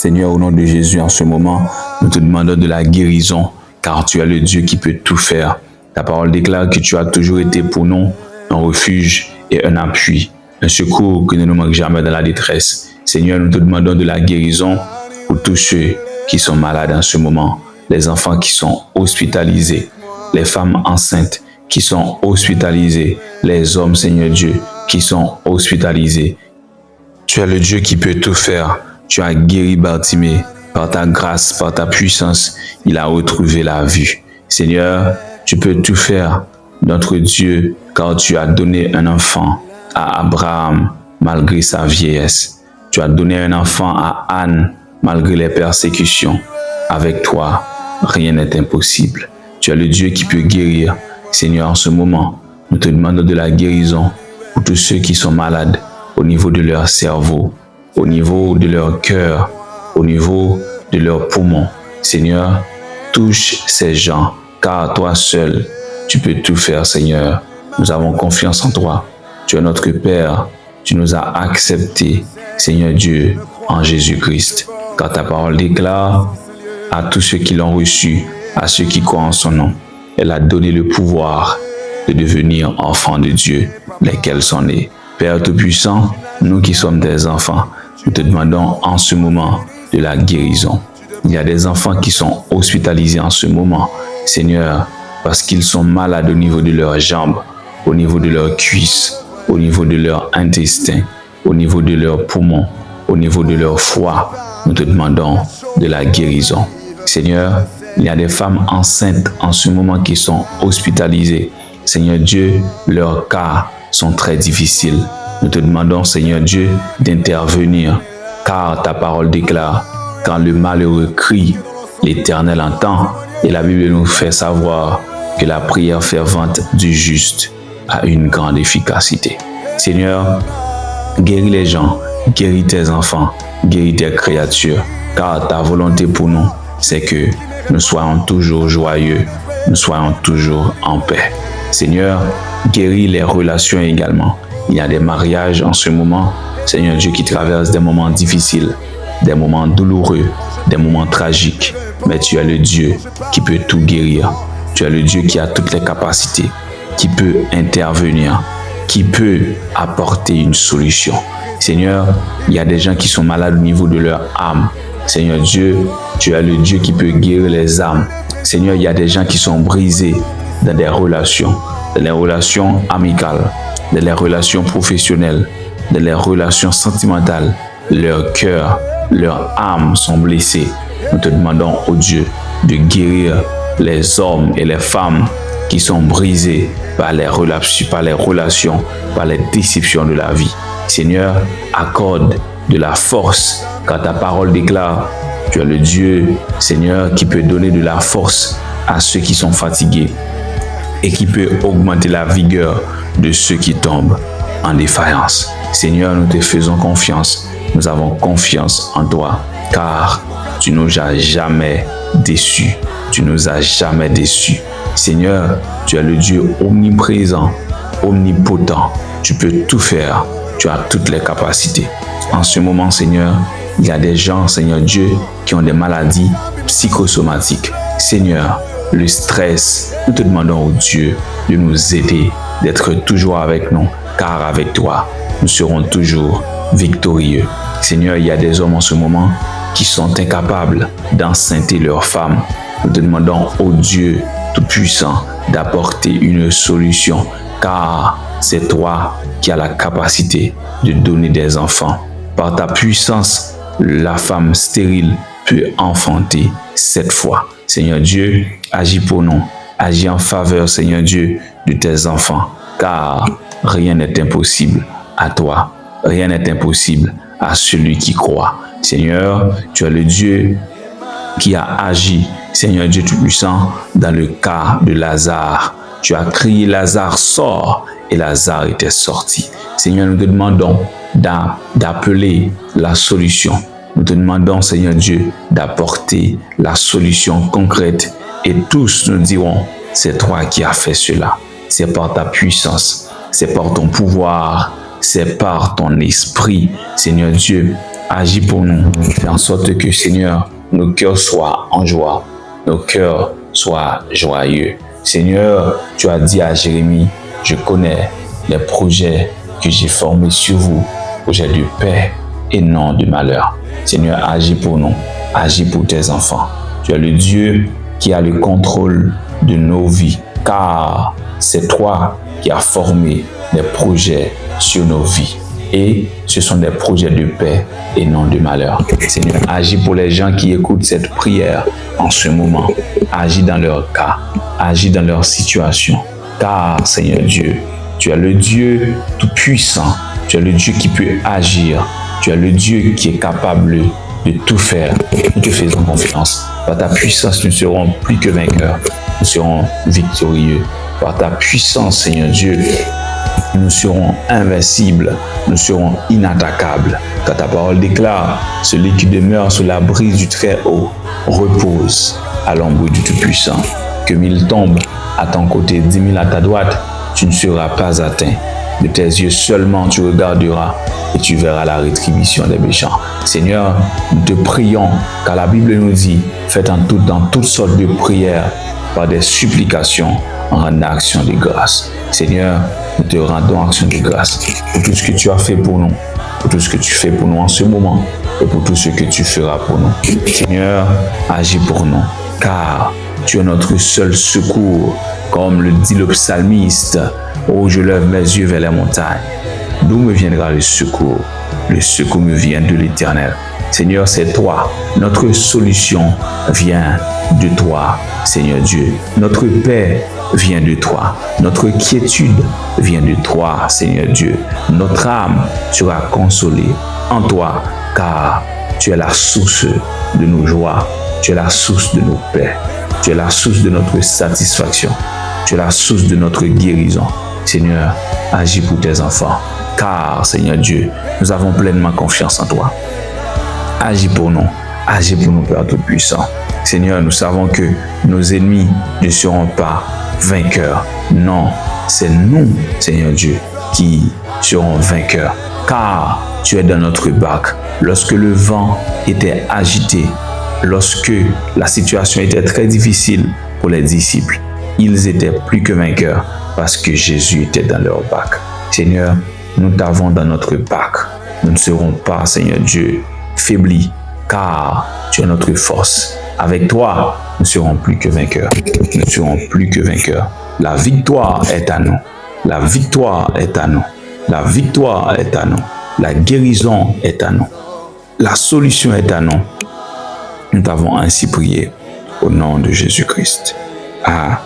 Seigneur, au nom de Jésus, en ce moment, nous te demandons de la guérison, car tu es le Dieu qui peut tout faire. Ta parole déclare que tu as toujours été pour nous un refuge et un appui, un secours que ne nous manque jamais dans la détresse. Seigneur, nous te demandons de la guérison pour tous ceux qui sont malades en ce moment, les enfants qui sont hospitalisés, les femmes enceintes qui sont hospitalisées, les hommes, Seigneur Dieu, qui sont hospitalisés. Tu es le Dieu qui peut tout faire. Tu as guéri Bartimée. Par ta grâce, par ta puissance, il a retrouvé la vue. Seigneur, tu peux tout faire, notre Dieu, car tu as donné un enfant à Abraham malgré sa vieillesse. Tu as donné un enfant à Anne malgré les persécutions. Avec toi, rien n'est impossible. Tu es le Dieu qui peut guérir. Seigneur, en ce moment, nous te demandons de la guérison pour tous ceux qui sont malades au niveau de leur cerveau, au niveau de leur cœur, au niveau de leurs poumons. Seigneur, touche ces gens, car toi seul, tu peux tout faire, Seigneur. Nous avons confiance en toi. Tu es notre Père. Tu nous as acceptés, Seigneur Dieu, en Jésus-Christ. Car ta parole déclare à tous ceux qui l'ont reçu, à ceux qui croient en son nom, elle a donné le pouvoir de devenir enfants de Dieu, lesquels sont nés. Père Tout-Puissant, nous qui sommes des enfants, nous te demandons en ce moment de la guérison. Il y a des enfants qui sont hospitalisés en ce moment, Seigneur, parce qu'ils sont malades au niveau de leurs jambes, au niveau de leurs cuisses, au niveau de leurs intestins, au niveau de leurs poumons, au niveau de leur foie. Nous te demandons de la guérison. Seigneur, il y a des femmes enceintes en ce moment qui sont hospitalisées. Seigneur Dieu, leurs cas sont très difficiles. Nous te demandons, Seigneur Dieu, d'intervenir, car ta parole déclare, quand le malheureux crie, l'Éternel entend, et la Bible nous fait savoir que la prière fervente du juste a une grande efficacité. Seigneur, guéris les gens, guéris tes enfants, guéris tes créatures, car ta volonté pour nous, c'est que nous soyons toujours joyeux, nous soyons toujours en paix. Seigneur, guéris les relations également. Il y a des mariages en ce moment, Seigneur Dieu, qui traversent des moments difficiles, des moments douloureux, des moments tragiques. Mais tu es le Dieu qui peut tout guérir. Tu es le Dieu qui a toutes les capacités, qui peut intervenir, qui peut apporter une solution. Seigneur, il y a des gens qui sont malades au niveau de leur âme. Seigneur Dieu, tu es le Dieu qui peut guérir les âmes. Seigneur, il y a des gens qui sont brisés dans des relations amicales, dans les relations professionnelles, dans les relations sentimentales. Leur cœur, leur âme sont blessés. Nous te demandons, ô Dieu, de guérir les hommes et les femmes qui sont brisés par les relations, par les déceptions de la vie. Seigneur, accorde de la force, car ta parole déclare, tu es le Dieu, Seigneur, qui peut donner de la force à ceux qui sont fatigués et qui peut augmenter la vigueur de ceux qui tombent en défaillance. Seigneur, nous te faisons confiance. Nous avons confiance en toi, car tu nous as jamais déçus. Tu nous as jamais déçus. Seigneur, tu es le Dieu omniprésent, omnipotent. Tu peux tout faire. Tu as toutes les capacités. En ce moment, Seigneur, il y a des gens, Seigneur Dieu, qui ont des maladies psychosomatiques. Seigneur, le stress, nous te demandons, oh Dieu, de nous aider, d'être toujours avec nous, car avec toi, nous serons toujours victorieux. Seigneur, il y a des hommes en ce moment qui sont incapables d'enceinte leurs femmes. Nous te demandons, oh Dieu Tout-Puissant, d'apporter une solution, car c'est toi qui as la capacité de donner des enfants. Par ta puissance, la femme stérile peut enfanter 7 fois. Seigneur Dieu, agis pour nous. Agis en faveur, Seigneur Dieu, de tes enfants, car rien n'est impossible à toi. Rien n'est impossible à celui qui croit. Seigneur, tu es le Dieu qui a agi, Seigneur Dieu Tout-Puissant, dans le cas de Lazare. Tu as crié, Lazare, sors, et Lazare était sorti. Seigneur, nous te demandons d'appeler la solution. Nous te demandons, Seigneur Dieu, d'apporter la solution concrète. Et tous nous dirons, c'est toi qui as fait cela. C'est par ta puissance, c'est par ton pouvoir, c'est par ton esprit, Seigneur Dieu, agis pour nous. Fais en sorte que, Seigneur, nos cœurs soient en joie, nos cœurs soient joyeux. Seigneur, tu as dit à Jérémie, je connais les projets que j'ai formés sur vous, projets de paix et non de malheur. Seigneur, agis pour nous, agis pour tes enfants. Tu es le Dieu qui a le contrôle de nos vies, car c'est toi qui as formé des projets sur nos vies. Et ce sont des projets de paix et non de malheur. Seigneur, agis pour les gens qui écoutent cette prière en ce moment. Agis dans leur cas, agis dans leur situation. Car, Seigneur Dieu, tu es le Dieu tout-puissant. Tu es le Dieu qui peut agir. Tu es le Dieu qui est capable de tout faire. Nous te faisons confiance. Par ta puissance, nous serons plus que vainqueurs. Nous serons victorieux. Par ta puissance, Seigneur Dieu, nous serons invincibles, nous serons inattaquables. Car ta parole déclare, celui qui demeure sous la brise du Très-Haut repose à l'ombre du Tout-Puissant. Que 1000 tombent à ton côté, 10 000 à ta droite, tu ne seras pas atteint. De tes yeux seulement tu regarderas et tu verras la rétribution des méchants. Seigneur, nous te prions, car la Bible nous dit, faites dans toutes sortes de prières, par des supplications, en action de grâce. Seigneur, nous te rendons action de grâce pour tout ce que tu as fait pour nous, pour tout ce que tu fais pour nous en ce moment et pour tout ce que tu feras pour nous. Seigneur, agis pour nous, car tu es notre seul secours, comme le dit le psalmiste. Oh, je lève mes yeux vers les montagnes. D'où me viendra le secours? Le secours me vient de l'Éternel. Seigneur, c'est toi. Notre solution vient de toi, Seigneur Dieu. Notre paix vient de toi. Notre quiétude vient de toi, Seigneur Dieu. Notre âme sera consolée en toi, car tu es la source de nos joies. Tu es la source de nos paix. Tu es la source de notre satisfaction. Tu es la source de notre guérison. Seigneur, agis pour tes enfants, car, Seigneur Dieu, nous avons pleinement confiance en toi. Agis pour nous, Père Tout-Puissant. Seigneur, nous savons que nos ennemis ne seront pas vainqueurs. Non, c'est nous, Seigneur Dieu, qui serons vainqueurs, car tu es dans notre barque. Lorsque le vent était agité, lorsque la situation était très difficile pour les disciples, ils étaient plus que vainqueurs parce que Jésus était dans leur barque. Seigneur, nous t'avons dans notre barque. Nous ne serons pas, Seigneur Dieu, faiblis, car tu es notre force. Avec toi, nous serons plus que vainqueurs. Nous serons plus que vainqueurs. La victoire est à nous. La victoire est à nous. La victoire est à nous. La guérison est à nous. La solution est à nous. Nous t'avons ainsi prié au nom de Jésus-Christ. Amen.